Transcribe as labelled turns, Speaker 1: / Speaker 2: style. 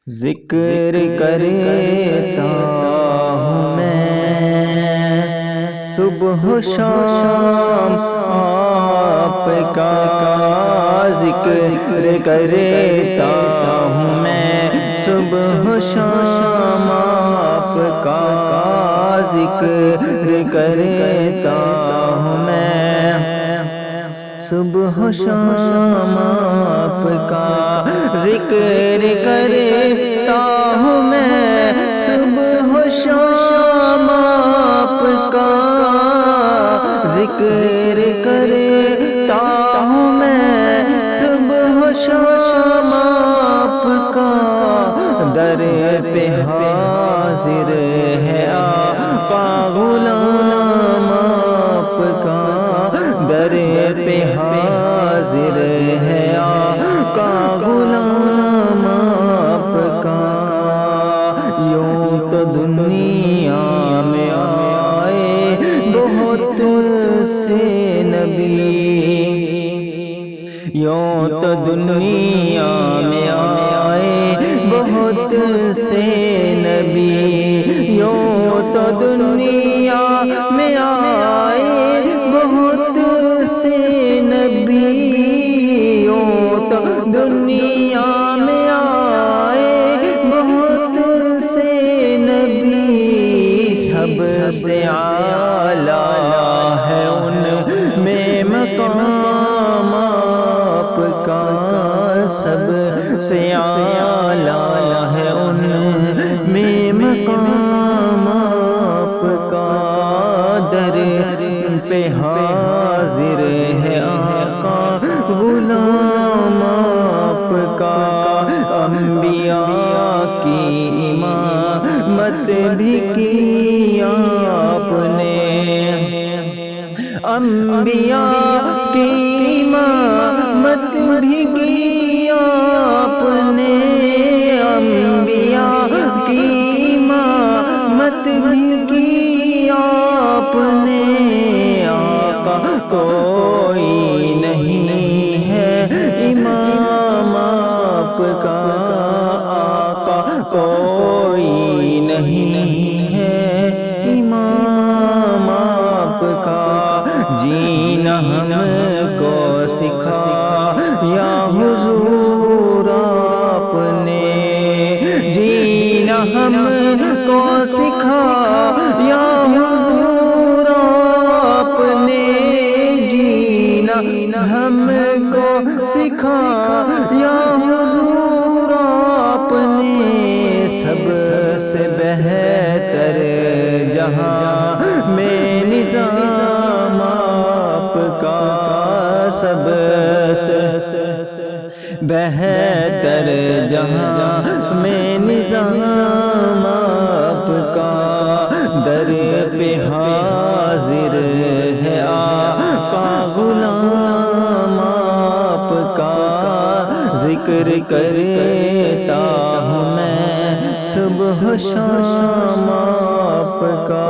Speaker 1: ذکر کرتا ہوں میں صبح و شام آپ کا، ذکر کرتا ہوں میں صبح و شام آپ کا، ذکر کرتا ہوں میں صبح و شام آپ کا، ذکر کرتا ہوں میں صبح و شام آپ کا، ذکر کرتا ہوں میں صبح و شام آپ کا، در پہ حاضر ہے آقا غلام آپ کا، در پہ حاضر ہے آقا غلام آپ کا۔ یوں تو دنیا میں آئے بہت سے نبی، یوں تو دنیا میں آئے بہت سے نبی، یوں تو دنیا میں آئے بہت سے نبی، یوں تو دنیا میں آئے بہت سے نبی، سب سے اعلیٰ ہے ان میں مقام آپ کا، سب سے اعلیٰ ہے ان میں مقام آپ کا، در پہ حاضر ہے آقا غلام آپ کا، انبیاء کی امامت بھی کی آپ نے، انبیاء کی امامت بھی کی آپ نے، انبیاء کی امامت بھی کی آپ نے، آقا کوئی نہیں ہے امام آپ کا، آقا کوئی نہیں ہے امام آپ کا، جینا ہم کو سکھایا حضور آپ نے، جینا ہم کو سکھایا حضور آپ نے، جینا ہم کو سکھایا حضور آپ نے، سب سے بہتر جہاں میں نظام آپ کا، سب سے بہتر جہاں میں نظام آپ کا، در پہ حاضر ہے آقا غلام آپ کا، ذکر کرتا ہوں میں صبح و شام آپ کا۔